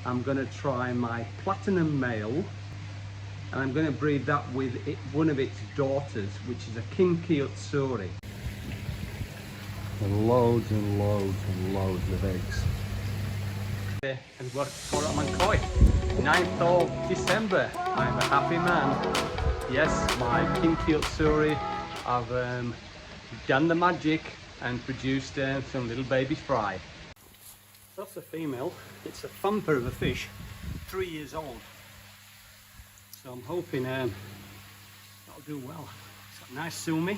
I'm going to try my platinum male, and I'm going to breed that with one of its daughters, which is a Kin Ki Utsuri. And loads and loads and loads of eggs. And what for on my koi? 9th of December. I'm a happy man. Yes, my Kin Ki Utsuri have done the magic and produced some little baby fry. That's a female. It's a thumper of a fish, 3 years old. So I'm hoping that'll do well. It's a nice sumi.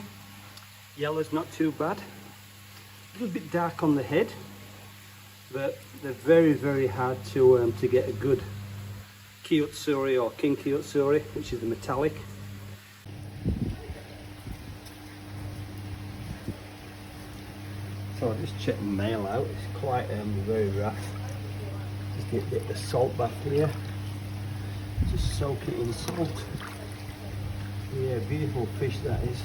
Yellow's not too bad. A little bit dark on the head, but they're very, very hard to get a good Ki Utsuri or Kin Ki Utsuri, which is the metallic. So I just checked the male out. It's quite very rough. Just get a bit of salt bath here. Just soak it in salt. Yeah, beautiful fish that is.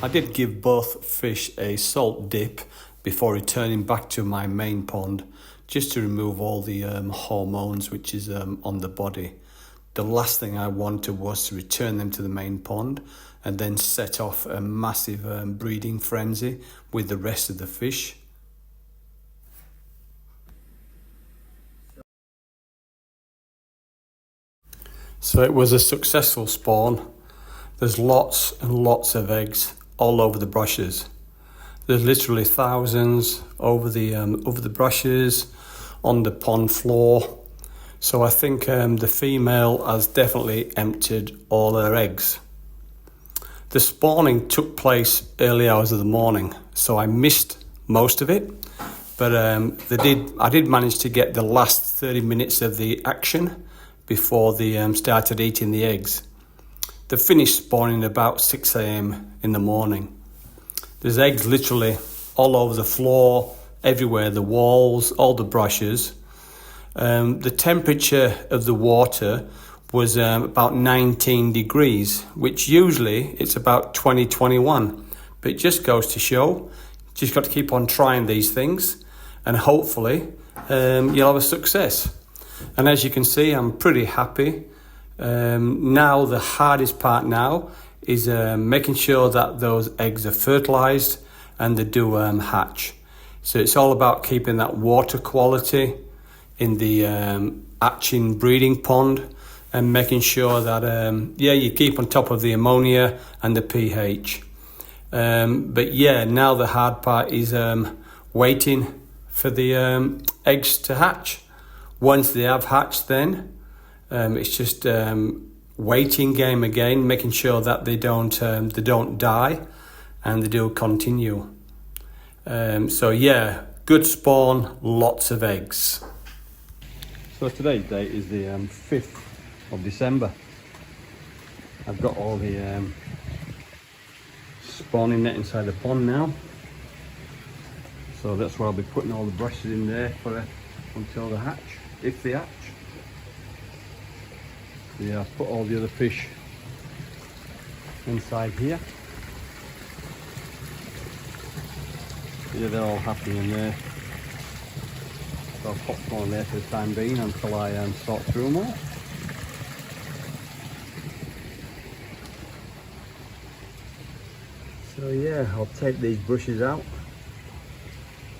I did give both fish a salt dip before returning back to my main pond, just to remove all the hormones which is on the body. The last thing I wanted was to return them to the main pond and then set off a massive breeding frenzy with the rest of the fish. So it was a successful spawn. There's lots and lots of eggs all over the brushes. There's literally thousands over the brushes, on the pond floor. So I think the female has definitely emptied all her eggs. The spawning took place early hours of the morning, so I missed most of it. But I did manage to get the last 30 minutes of the action before they started eating the eggs. They finished spawning about 6 AM in the morning. There's eggs literally all over the floor, everywhere, the walls, all the brushes. The temperature of the water was about 19 degrees, which usually it's about 20, 21. But it just goes to show, just got to keep on trying these things, and hopefully you'll have a success. And as you can see, I'm pretty happy. Now the hardest part now is making sure that those eggs are fertilized and they do hatch. So it's all about keeping that water quality in the hatching breeding pond and making sure that you keep on top of the ammonia and the pH. But yeah, now the hard part is waiting for the eggs to hatch. Once they have hatched, then it's just waiting game again, making sure that they don't die and they do continue. So yeah, good spawn, lots of eggs. So today's date is the 5th of December. I've got all the spawning net inside the pond now. So that's where I'll be putting all the brushes in there for until the hatch, if they hatch. Yeah, I've put all the other fish inside here. Yeah, they're all happy in there. So I'll pop them on there for the time being until I sort through them all. So yeah, I'll take these brushes out.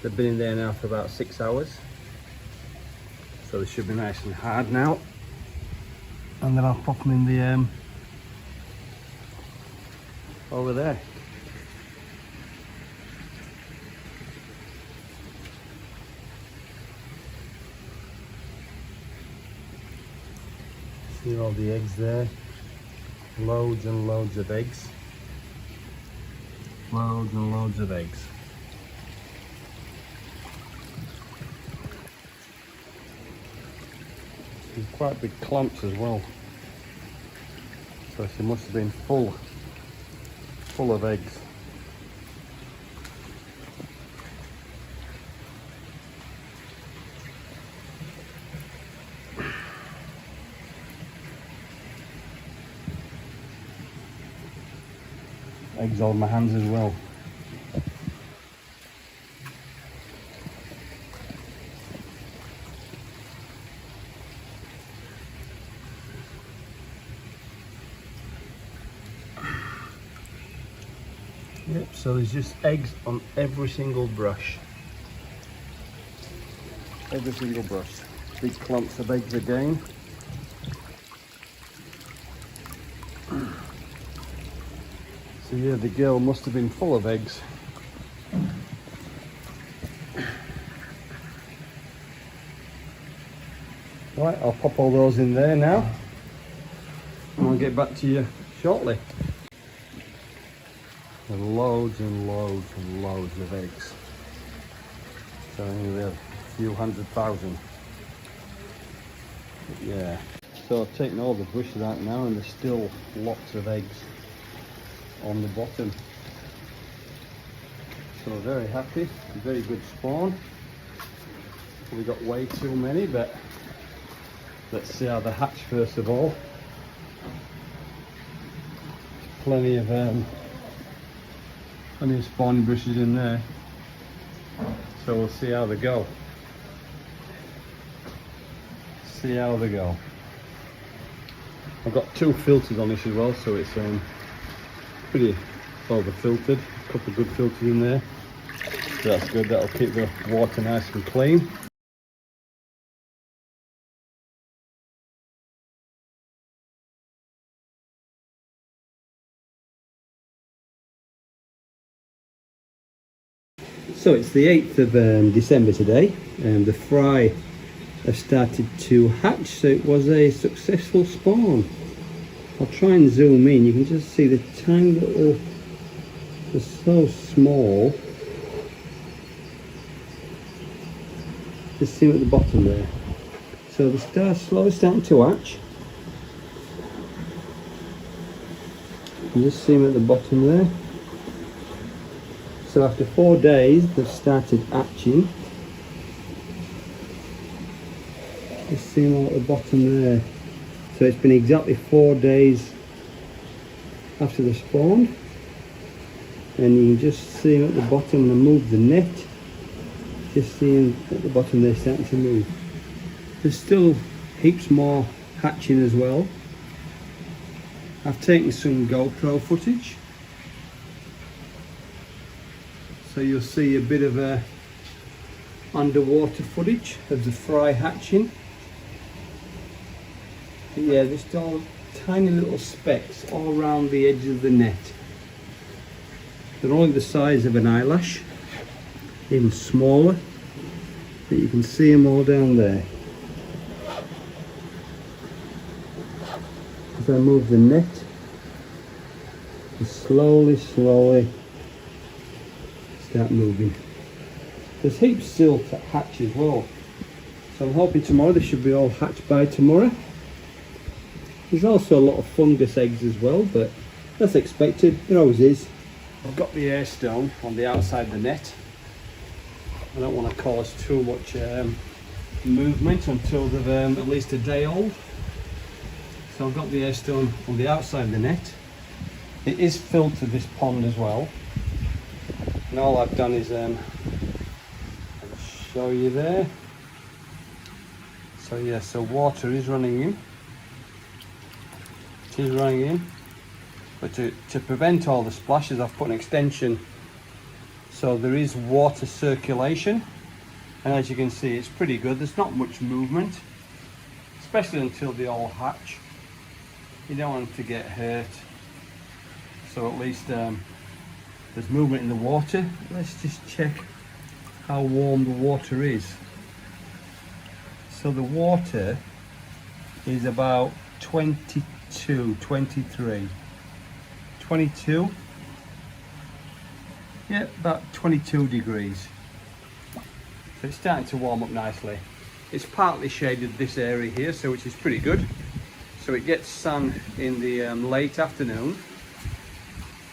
They've been in there now for about 6 hours. So they should be nice and hard now. And then I'll pop them in the over there. See all the eggs there? Loads and loads of eggs. Loads and loads of eggs. There's quite big clumps as well. So she must have been full of eggs. Eggs on my hands as well. Yep, so there's just eggs on every single brush. Every single brush. Big clumps of eggs again. So yeah, the girl must have been full of eggs. Right, I'll pop all those in there now. And I'll get back to you shortly. And loads and loads and loads of eggs. So anyway, a few 100,000. Yeah. So I've taken all the bushes out now and there's still lots of eggs on the bottom. So very happy, very good spawn. We got way too many, but let's see how they hatch first of all. Plenty of spawning brushes in there, so we'll see how they go. See how they go. I've got 2 filters on this as well, so it's pretty over filtered. A couple of good filters in there, so that's good. That'll keep the water nice and clean. So it's the 8th of December today, and the fry have started to hatch, so it was a successful spawn. I'll try and zoom in. You can just see the tiny little, they're so small. Just see them at the bottom there. So the star slowly starting to hatch. You can just see them at the bottom there. So after 4 days, they've started hatching. Just see them at the bottom there. So it's been exactly 4 days after they spawned. And you can just see them at the bottom and I move the net. Just see them at the bottom, they're starting to move. There's still heaps more hatching as well. I've taken some GoPro footage. So you'll see a bit of underwater footage of the fry hatching. But yeah, there's still tiny little specks all around the edge of the net. They're only the size of an eyelash, even smaller, but you can see them all down there. As I move the net, slowly start moving. There's heaps still to hatch as well, so I'm hoping tomorrow they should be all hatched by tomorrow. There's also a lot of fungus eggs as well, but that's expected, there always is. I've got the air stone on the outside of the net. I don't want to cause too much movement until they're at least a day old. So I've got the air stone on the outside of the net. It is filtered, this pond as well. And all I've done is I'll show you there. So yeah, so water is running in. It is running in. But to prevent all the splashes, I've put an extension so there is water circulation, and as you can see it's pretty good. There's not much movement, especially until they all hatch. You don't want them to get hurt, so at least there's movement in the water. Let's just check how warm the water is. So the water is about 22, 23, 22. Yeah, about 22 degrees. So it's starting to warm up nicely. It's partly shaded this area here, so which is pretty good. So it gets sun in the late afternoon,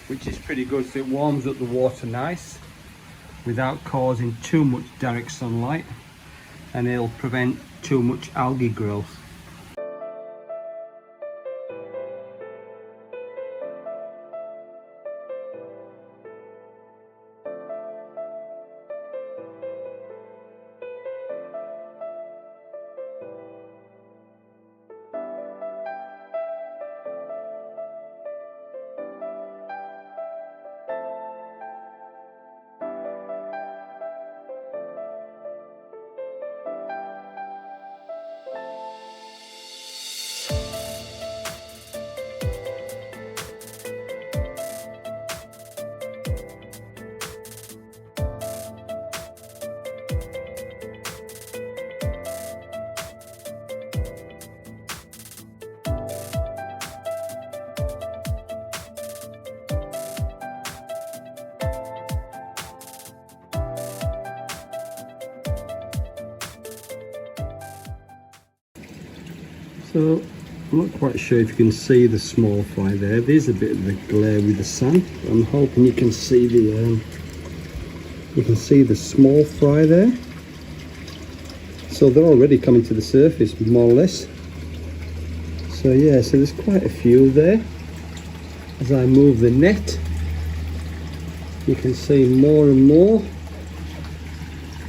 which is pretty good. So it warms up the water nice without causing too much direct sunlight, and it'll prevent too much algae growth. So I'm not quite sure if you can see the small fry there. There's a bit of the glare with the sun. I'm hoping you can see the small fry there. So they're already coming to the surface, more or less. So yeah, so there's quite a few there. As I move the net, you can see more and more.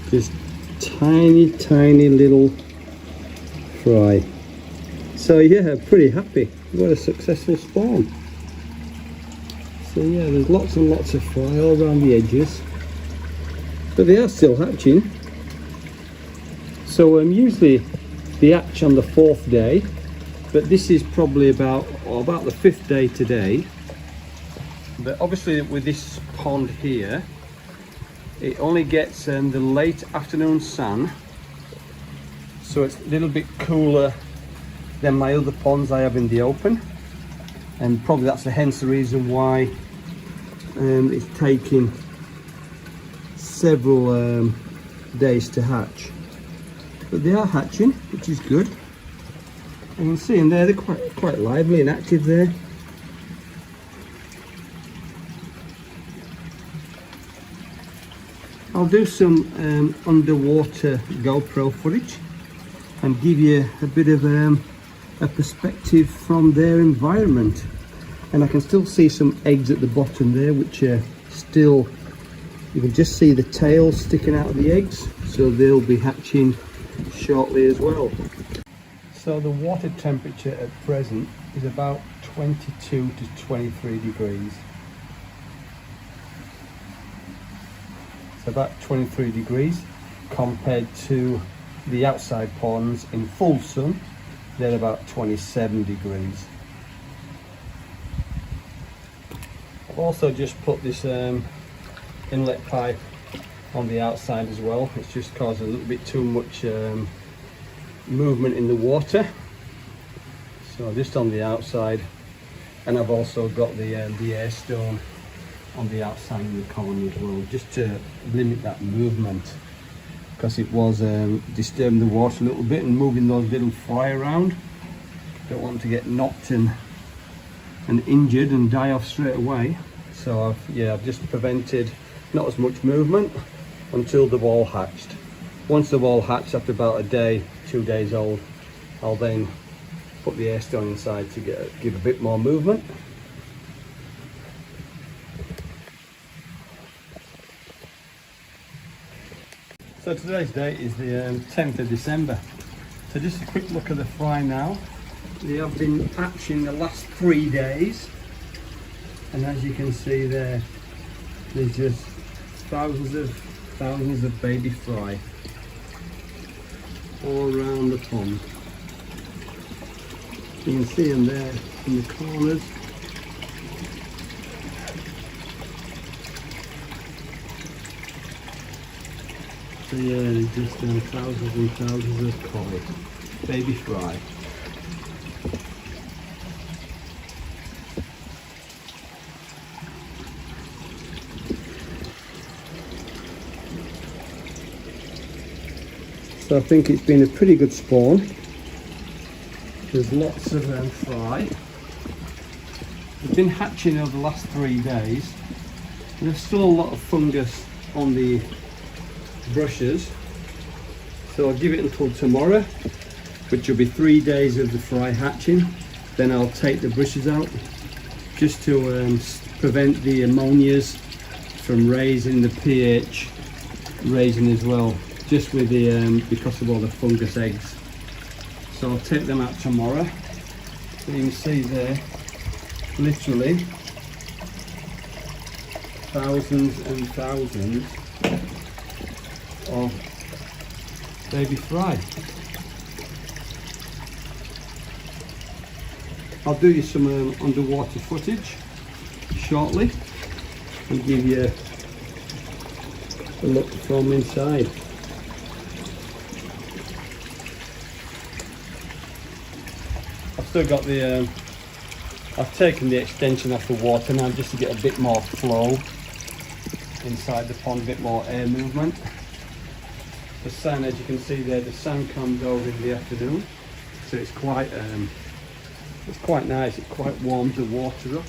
Just tiny, tiny little fry. So yeah, pretty happy. What a successful spawn. So yeah, there's lots and lots of fry all around the edges, but they are still hatching. So usually they hatch on the 4th day, but this is probably about the 5th day today. But obviously with this pond here, it only gets the late afternoon sun, so it's a little bit cooler than my other ponds I have in the open, and probably that's hence the reason why it's taking several days to hatch. But they are hatching, which is good. And you can see them there, they're quite lively and active there. I'll do some underwater GoPro footage and give you a bit of a perspective from their environment. And I can still see some eggs at the bottom there, which are still, you can just see the tails sticking out of the eggs, so they'll be hatching shortly as well. So the water temperature at present is about 22 to 23 degrees. It's about 23 degrees compared to the outside ponds in full sun. They're about 27 degrees. I've also just put this inlet pipe on the outside as well. It's just caused a little bit too much movement in the water. So just on the outside, and I've also got the air stone on the outside of the colony as well, just to limit that movement, because it was disturbing the water a little bit and moving those little fry around. Don't want them to get knocked and injured and die off straight away. So I've just prevented not as much movement until they've all hatched. Once they've all hatched, after about a day, 2 days old, I'll then put the air stone inside to give a bit more movement. So today's date is the 10th of December. So just a quick look at the fry now. They have been hatching the last 3 days. And as you can see there, there's just thousands of baby fry all around the pond. You can see them there in the corners. So yeah, there's just thousands and thousands of koi, baby fry. So I think it's been a pretty good spawn. There's lots of fry. They've been hatching over the last 3 days. There's still a lot of fungus on the brushes, so I'll give it until tomorrow, which will be 3 days of the fry hatching. Then I'll take the brushes out just to prevent the ammonias from raising the pH, raising as well, just with the because of all the fungus eggs. So I'll take them out tomorrow. So you can see there, literally thousands and thousands of baby fry. I'll do you some underwater footage shortly and give you a look from inside. I've still got the I've taken the extension off the water now just to get a bit more flow inside the pond, a bit more air movement. The sun, as you can see there, the sun comes over in the afternoon, so it's quite nice. It quite warms the water up.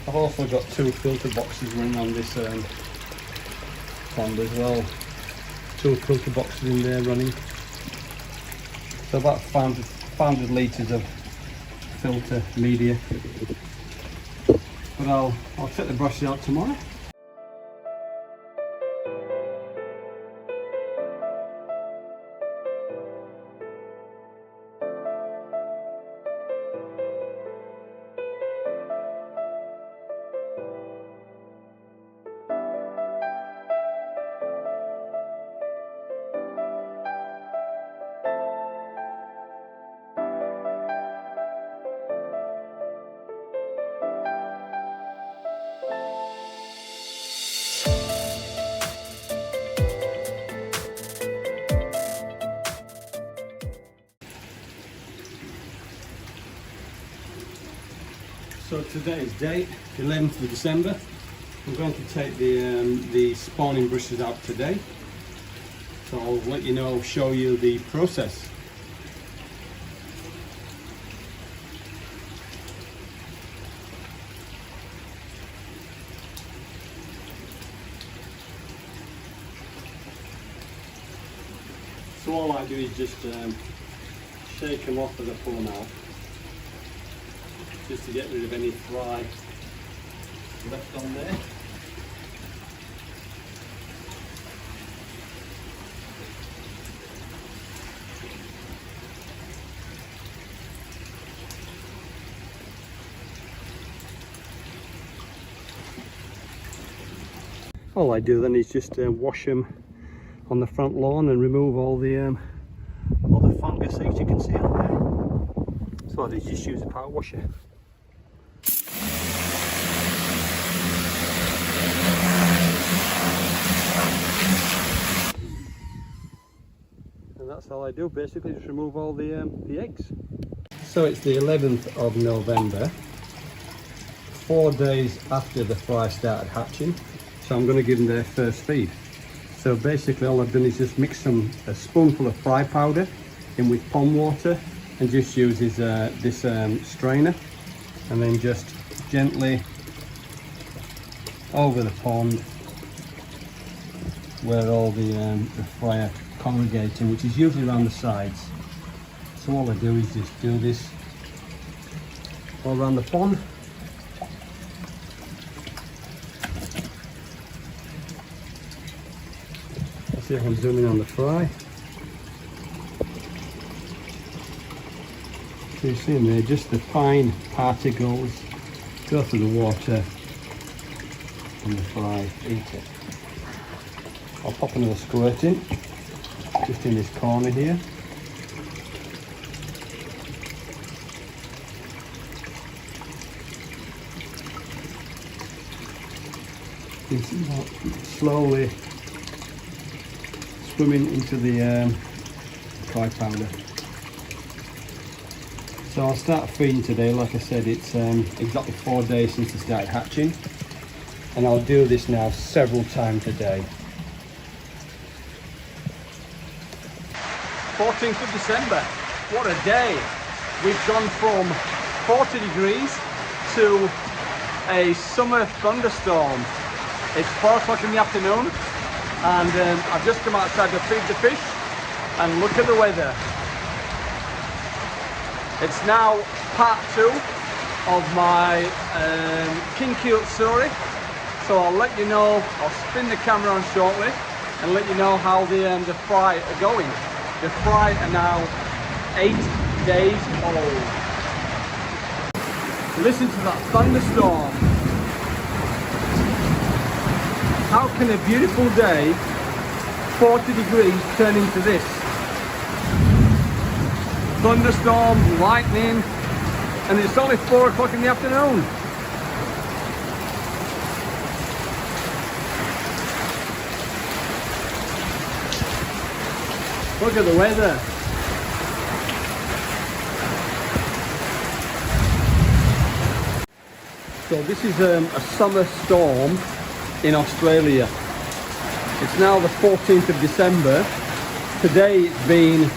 I've also got 2 filter boxes running on this pond as well. 2 filter boxes in there running. So about 500 litres of filter media. But I'll take the brushes out tomorrow. So today's date, 11th of December. I'm going to take the spawning brushes out today. So I'll let you know, show you the process. So all I do is just shake them off as I pull them out, just to get rid of any fry left on there. All I do then is just wash them on the front lawn and remove all the fungus things you can see on there. So I just use a power washer. And that's all I do, basically just remove all the eggs. So it's the 11th of November, 4 days after the fry started hatching. So I'm going to give them their first feed. So basically all I've done is just mix a spoonful of fry powder in with pond water and just use this strainer, and then just gently over the pond where all the fry are congregating, which is usually around the sides. So all I do is just do this all around the pond. See if I can zoom in on the fry. So you see there, just the fine particles go through the water and the fry eat it. I'll pop another squirt in, just in this corner here. You can see that slowly swimming into the fry powder. So I'll start feeding today. Like I said, it's exactly 4 days since they started hatching, and I'll do this now several times a day. 14th of December, what a day! We've gone from 40 degrees to a summer thunderstorm. It's 4 o'clock in the afternoon, and I've just come outside to feed the fish, and look at the weather. It's now part 2 of my Kin Ki Utsuri, so I'll let you know, I'll spin the camera on shortly and let you know how the fry are going. The fry are now 8 days old. Listen to that thunderstorm. How can a beautiful day, 40 degrees, turn into this? Thunderstorm, lightning, and it's only 4 o'clock in the afternoon. Look at the weather. So this is a summer storm in Australia. It's now the 14th of December. Today it's been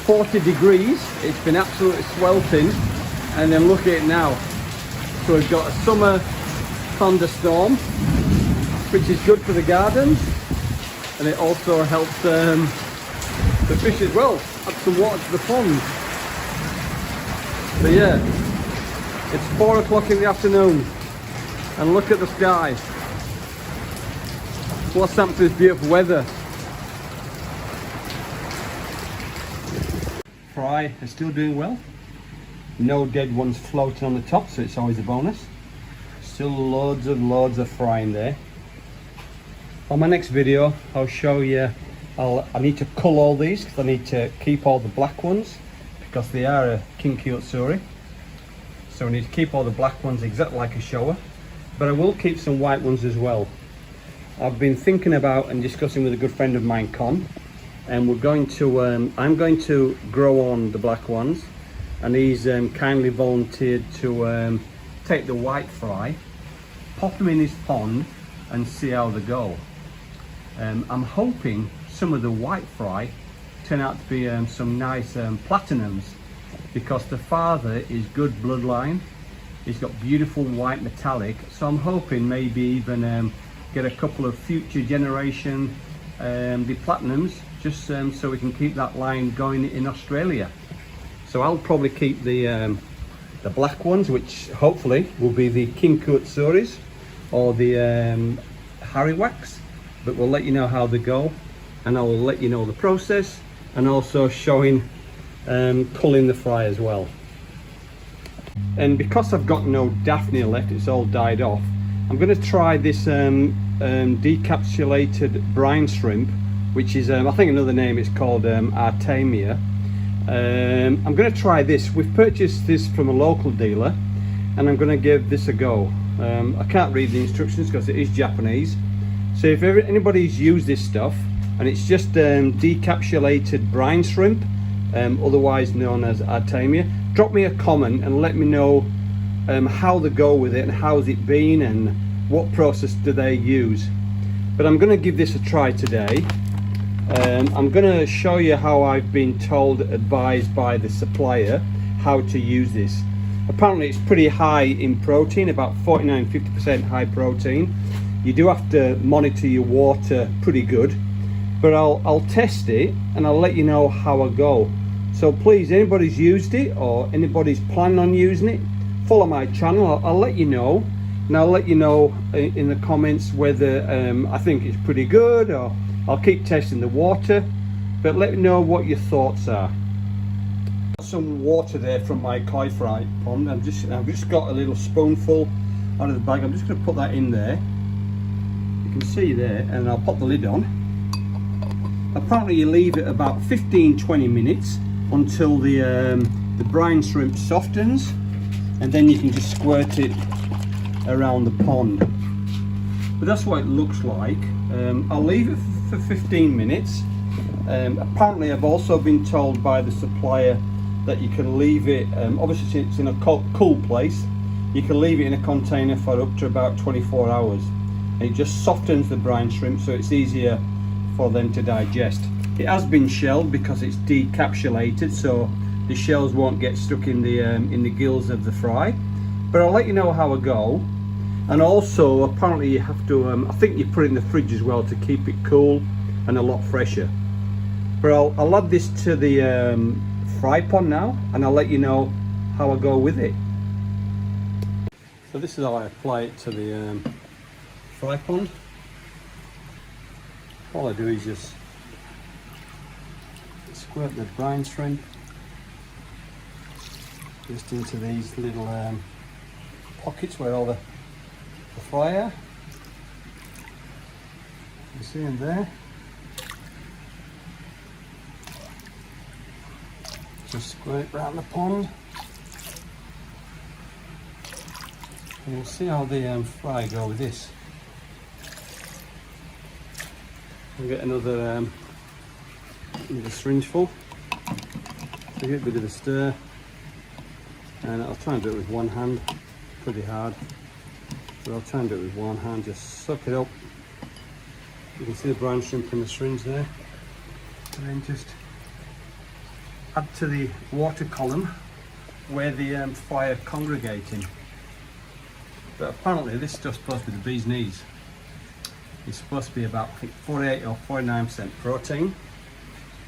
40 degrees, it's been absolutely sweltering, and then look at it now. So we've got a summer thunderstorm, which is good for the gardens, and it also helps the fish as well, add some water to the pond. So yeah, it's 4 o'clock in the afternoon, and look at the sky. What's happened to this beautiful weather? Fry are still doing well. No dead ones floating on the top, so it's always a bonus. Still loads of fry in there. On my next video, I'll show you. I need to cull all these because I need to keep all the black ones because they are a Kin Ki Utsuri. So we need to keep all the black ones exactly like a shower, but I will keep some white ones as well. I've been thinking about and discussing with a good friend of mine, Con, and we're going to I'm going to grow on the black ones, and he's kindly volunteered to take the white fry, pop them in his pond and see how they go. I'm hoping some of the white fry turn out to be some nice platinums, because the father is good bloodline. He's got beautiful white metallic, so I'm hoping maybe even get a couple of future generation the platinums, just so we can keep that line going in Australia. So I'll probably keep the black ones, which hopefully will be the Kin Ki Utsuris or the Harrywax, but we'll let you know how they go, and I will let you know the process, and also showing culling the fry as well. And because I've got no Daphne left, it's all died off, I'm going to try this decapsulated brine shrimp, which is I think another name is called Artemia. I'm going to try this. We've purchased this from a local dealer, and I'm going to give this a go. I can't read the instructions because it is Japanese, so if anybody's used this stuff and it's just decapsulated brine shrimp, otherwise known as Artemia, drop me a comment and let me know how they go with it and how's it been and what process do they use. But I'm going to give this a try today. I'm going to show you how I've been told, advised by the supplier, how to use this. Apparently it's pretty high in protein, about 49-50% high protein. You do have to monitor your water pretty good, but I'll test it and I'll let you know how I go. So please, anybody's used it or anybody's planning on using it, follow my channel. I'll let you know, and I'll let you know in the comments whether I think it's pretty good, or I'll keep testing the water, but let me know what your thoughts are. some water there from my koi fry pond. I've just got a little spoonful out of the bag. I'm just going to put that in there. You can see there, and I'll pop the lid on. Apparently you leave it about 15-20 minutes until the brine shrimp softens, and then you can just squirt it around the pond. But that's what it looks like. I'll leave it for 15 minutes. Apparently I've also been told by the supplier that you can leave it, obviously it's in a cool place, you can leave it in a container for up to about 24 hours. And it just softens the brine shrimp, so it's easier for them to digest. It has been shelled because it's decapsulated, so the shells won't get stuck in the gills of the fry. But I'll let you know how I go. And also apparently you have to, I think you put it in the fridge as well to keep it cool and a lot fresher. But I'll add this to the fry pan now, and I'll let you know how I go with it. So this is how I apply it to the fry pan. All I do is just squirt the brine shrimp just into these little pockets where all the fry are. You see them there. Just squirt around the pond. And you'll see how the fry go with this. I'll get another syringe full. So get a bit of a stir, and I'll try and do it with one hand. Pretty hard, but I'll try and do it with one hand. Just suck it up. You can see the brine shrimp in the syringe there, and then just add to the water column where the fry are congregating. But apparently this stuff's supposed to be the bee's knees. It's supposed to be about 48 or 49% protein.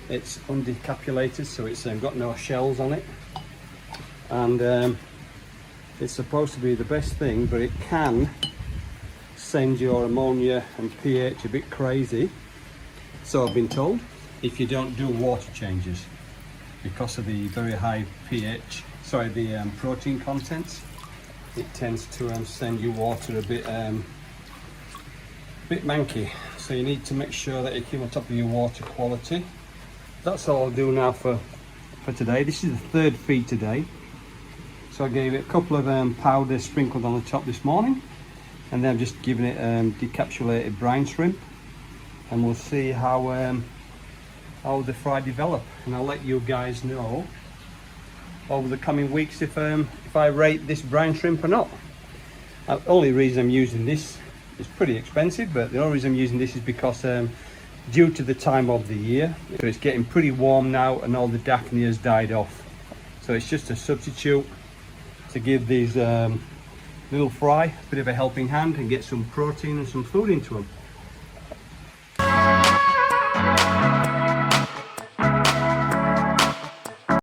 It's undecapsulated, so it's got no shells on it, and it's supposed to be the best thing, but it can send your ammonia and pH a bit crazy, so I've been told, if you don't do water changes because of the very high pH, sorry, the protein contents. It tends to send your water a bit manky, so you need to make sure that you keep on top of your water quality. That's all I'll do now for today. This is the third feed today, so I gave it a couple of powder sprinkled on the top this morning, and then I'm just giving it decapsulated brine shrimp, and we'll see how the fry develop, and I'll let you guys know over the coming weeks if I rate this brine shrimp or not. The only reason I'm using this, it's pretty expensive, but the only reason I'm using this is because due to the time of the year, so it's getting pretty warm now and all the Daphne has died off, so it's just a substitute to give these little fry a bit of a helping hand and get some protein and some food into them.